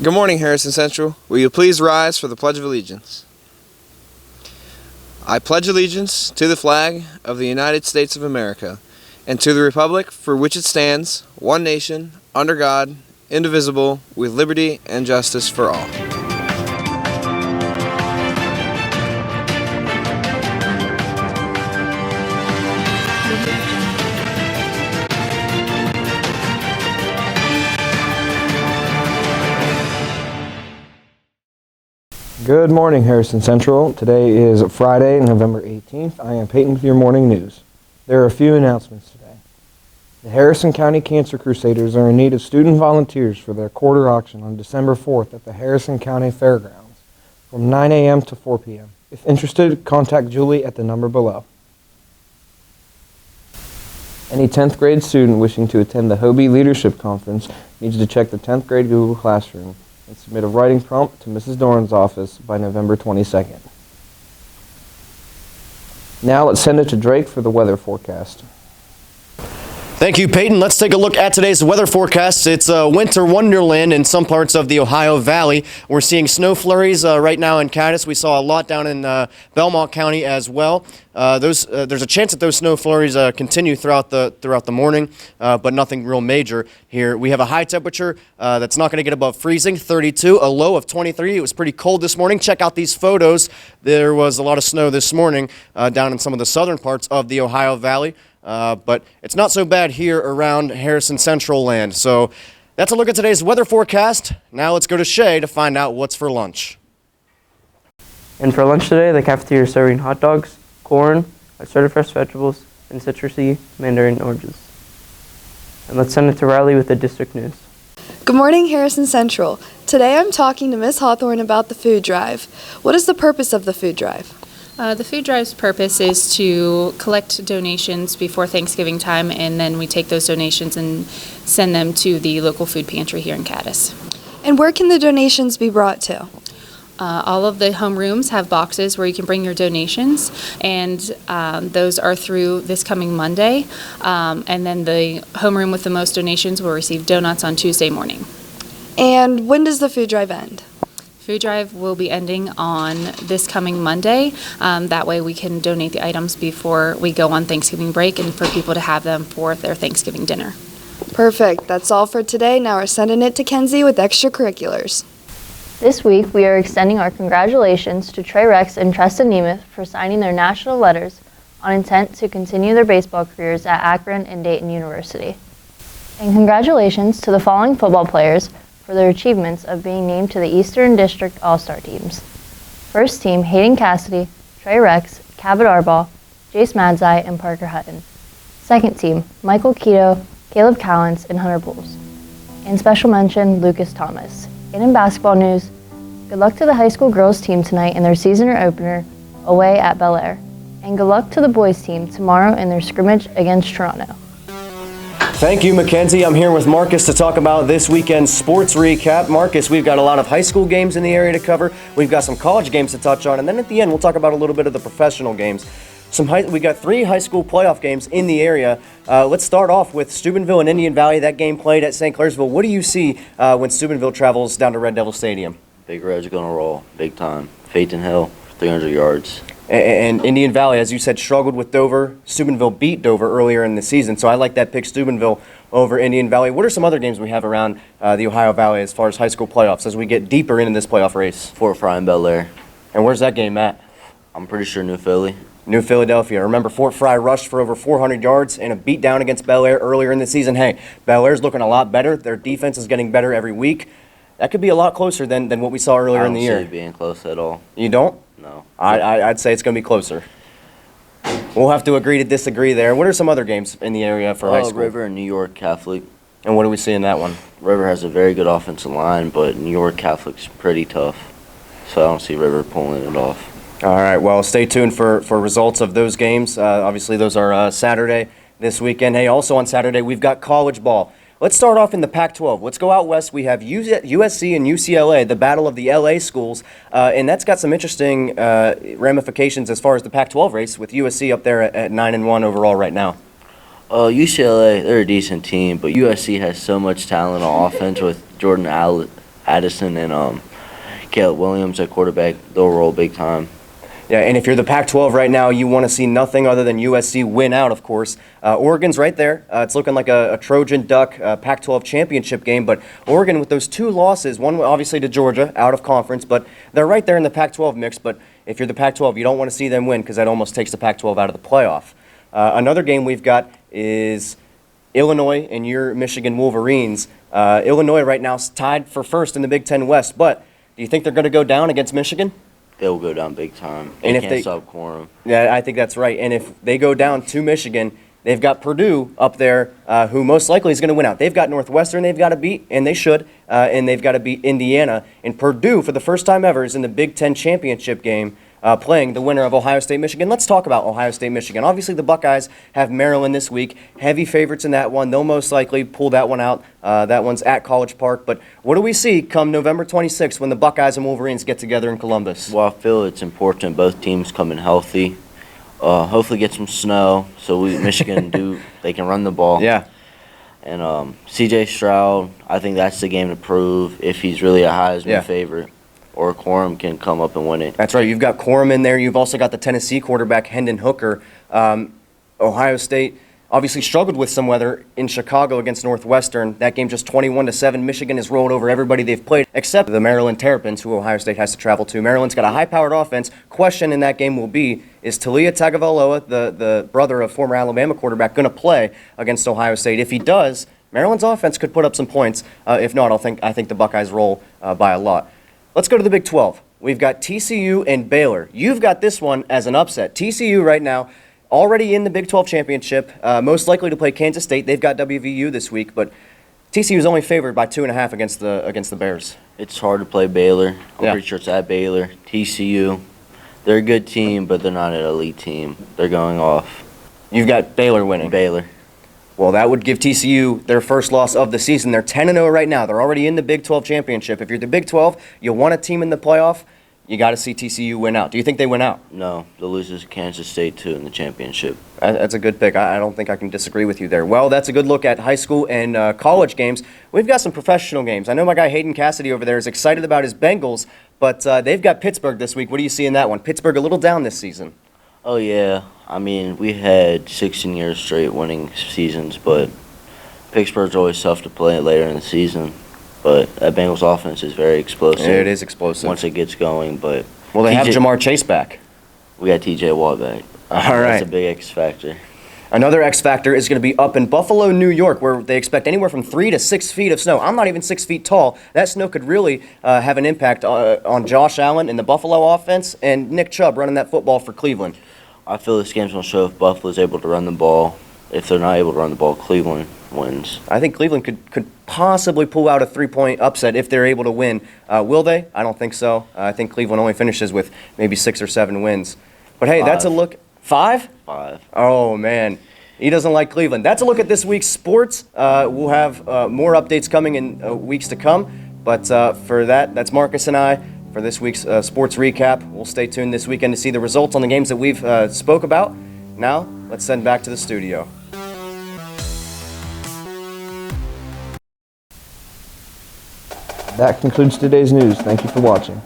Good morning, Harrison Central. Will you please rise for the Pledge of Allegiance? I pledge allegiance to the flag of the United States of America and to the republic for which it stands, one nation, under God, indivisible, with liberty and justice for all. Good morning, Harrison Central. Today is Friday, November 18th. I am Peyton with your morning news. There are a few announcements today. The Harrison County Cancer Crusaders are in need of student volunteers for their quarter auction on December 4th at the Harrison County Fairgrounds from 9 a.m. to 4 p.m. If interested, contact Julie at the number below. Any 10th grade student wishing to attend the Hobie Leadership Conference needs to check the 10th grade Google Classroom and submit a writing prompt to Mrs. Doran's office by November 22nd. Now let's send it to Drake for the weather forecast. Thank you, Peyton. Let's take a look at today's weather forecast. It's winter wonderland in some parts of the Ohio Valley. We're seeing snow flurries right now in Cadiz. We saw a lot down in Belmont County as well. There's a chance that those snow flurries continue throughout the morning, but nothing real major here. We have a high temperature that's not going to get above freezing, 32, a low of 23. It was pretty cold this morning. Check out these photos. There was a lot of snow this morning down in some of the southern parts of the Ohio Valley. But it's not so bad here around Harrison Central land. So that's a look at today's weather forecast. Now let's go to Shay to find out what's for lunch. And for lunch today, the cafeteria is serving hot dogs, corn, assorted fresh vegetables, and citrusy mandarin oranges. And let's send it to Riley with the district news. Good morning, Harrison Central. Today I'm talking to Ms. Hawthorne about the food drive. What is the purpose of the food drive? The food drive's purpose is to collect donations before Thanksgiving time, and then we take those donations and send them to the local food pantry here in Cadiz. And where can the donations be brought to? All of the homerooms have boxes where you can bring your donations, and those are through this coming Monday. And then the homeroom with the most donations will receive donuts on Tuesday morning. And when does the food drive end? Food drive will be ending on this coming Monday. That way we can donate the items before we go on Thanksgiving break and for people to have them for their Thanksgiving dinner. Perfect. That's all for today. Now we're sending it to Kenzie with extracurriculars. This week we are extending our congratulations to Trey Rex and Treston Nemeth for signing their national letters on intent to continue their baseball careers at Akron and Dayton University. And congratulations to the following football players for their achievements of being named to the Eastern District All-Star teams. First team, Hayden Cassidy, Trey Rex, Cabot Arbaugh, Jace Madzai, and Parker Hutton. Second team, Michael Keto, Caleb Callens, and Hunter Bowles. And special mention, Lucas Thomas. And in basketball news, good luck to the high school girls team tonight in their season opener away at Bel Air. And good luck to the boys team tomorrow in their scrimmage against Toronto. Thank you, Mackenzie. I'm here with Marcus to talk about this weekend's sports recap. Marcus, we've got a lot of high school games in the area to cover. We've got some college games to touch on, and then at the end, we'll talk about a little bit of the professional games. We got 3 high school playoff games in the area. Let's start off with Steubenville and Indian Valley. That game played at St. Clairsville. What do you see when Steubenville travels down to Red Devil Stadium? Big Red's going to roll, big time. Phaeton Hill, 300 yards. And Indian Valley, as you said, struggled with Dover. Steubenville beat Dover earlier in the season, so I like that pick, Steubenville over Indian Valley. What are some other games we have around the Ohio Valley as far as high school playoffs as we get deeper into this playoff race? Fort Fry and Bel Air. And where's that game at? I'm pretty sure New Philly. New Philadelphia. Remember, Fort Fry rushed for over 400 yards in a beatdown against Bel Air earlier in the season. Hey, Bel Air's looking a lot better. Their defense is getting better every week. That could be a lot closer than what we saw earlier in the year. I don't see it being close at all. You don't? No. I'd say it's going to be closer. We'll have to agree to disagree there. What are some other games in the area for high school? River and New York Catholic. And what do we see in that one? River has a very good offensive line, but New York Catholic's pretty tough. So I don't see River pulling it off. All right, well, stay tuned for results of those games. Obviously, those are Saturday this weekend. Hey, also on Saturday, we've got college ball. Let's start off in the Pac-12. Let's go out west. We have USC and UCLA, the battle of the LA schools, and that's got some interesting ramifications as far as the Pac-12 race with USC up there at 9-1 overall right now. UCLA, they're a decent team, but USC has so much talent on offense with Jordan Addison and Caleb Williams at quarterback. They'll roll big time. Yeah, and if you're the Pac-12 right now, you want to see nothing other than USC win out, of course. Oregon's right there. It's looking like a Trojan Duck Pac-12 championship game, but Oregon with those 2 losses, one obviously to Georgia, out of conference, but they're right there in the Pac-12 mix. But if you're the Pac-12, you don't want to see them win because that almost takes the Pac-12 out of the playoff. Another game we've got is Illinois and your Michigan Wolverines. Illinois right now is tied for first in the Big Ten West, but do you think they're going to go down against Michigan? They'll go down big time. And They if can't they- stop Quorum. Yeah, I think that's right. And if they go down to Michigan, they've got Purdue up there, who most likely is going to win out. They've got Northwestern they've got to beat, and they should, and they've got to beat Indiana. And Purdue, for the first time ever, is in the Big Ten championship game, playing the winner of Ohio State, Michigan. Let's talk about Ohio State, Michigan. Obviously, the Buckeyes have Maryland this week. Heavy favorites in that one. They'll most likely pull that one out. That one's at College Park. But what do we see come November 26th when the Buckeyes and Wolverines get together in Columbus? Well, I feel it's important both teams come in healthy. Hopefully get some snow so Michigan they can run the ball. Yeah. And C.J. Stroud, I think that's the game to prove if he's really a Heisman favorite. Or Quorum can come up and win it. That's right. You've got Quorum in there. You've also got the Tennessee quarterback, Hendon Hooker. Ohio State obviously struggled with some weather in Chicago against Northwestern. That game just 21-7. Michigan has rolled over everybody they've played, except the Maryland Terrapins, who Ohio State has to travel to. Maryland's got a high-powered offense. Question in that game will be, is Taulia Tagovailoa, the brother of former Alabama quarterback, going to play against Ohio State? If he does, Maryland's offense could put up some points. If not, I think the Buckeyes roll by a lot. Let's go to the Big 12. We've got TCU and Baylor. You've got this one as an upset. TCU right now already in the Big 12 championship, most likely to play Kansas State. They've got WVU this week, but TCU is only favored by 2.5 against the Bears. It's hard to play Baylor. I'm Yeah. pretty sure it's at Baylor. TCU, they're a good team, but they're not an elite team. They're going off. You've got Baylor winning. Baylor. Well, that would give TCU their first loss of the season. They're 10-0 right now. They're already in the Big 12 championship. If you're the Big 12, you want a team in the playoff, you got to see TCU win out. Do you think they win out? No, they'll lose to Kansas State, too, in the championship. That's a good pick. I don't think I can disagree with you there. Well, that's a good look at high school and college games. We've got some professional games. I know my guy Hayden Cassidy over there is excited about his Bengals, but they've got Pittsburgh this week. What do you see in that one? Pittsburgh a little down this season. Oh, yeah. I mean, we had 16 years straight winning seasons, but Pittsburgh's always tough to play later in the season. But that Bengals offense is very explosive. It is explosive. Once it gets going, but... Well, they have Jamar Chase back. We got T.J. Watt back. All right. That's a big X factor. Another X factor is going to be up in Buffalo, New York, where they expect anywhere from 3 to 6 feet of snow. I'm not even 6 feet tall. That snow could really have an impact on Josh Allen and the Buffalo offense and Nick Chubb running that football for Cleveland. I feel this game's going to show if Buffalo's able to run the ball. If they're not able to run the ball, Cleveland wins. I think Cleveland could possibly pull out a 3-point upset if they're able to win. Will they? I don't think so. I think Cleveland only finishes with maybe 6 or 7 wins. But hey, that's a look. 5? 5. Oh, man. He doesn't like Cleveland. That's a look at this week's sports. We'll have more updates coming in weeks to come. But for that's Marcus and I for this week's sports recap. We'll stay tuned this weekend to see the results on the games that we've spoke about. Now, let's send back to the studio. That concludes today's news. Thank you for watching.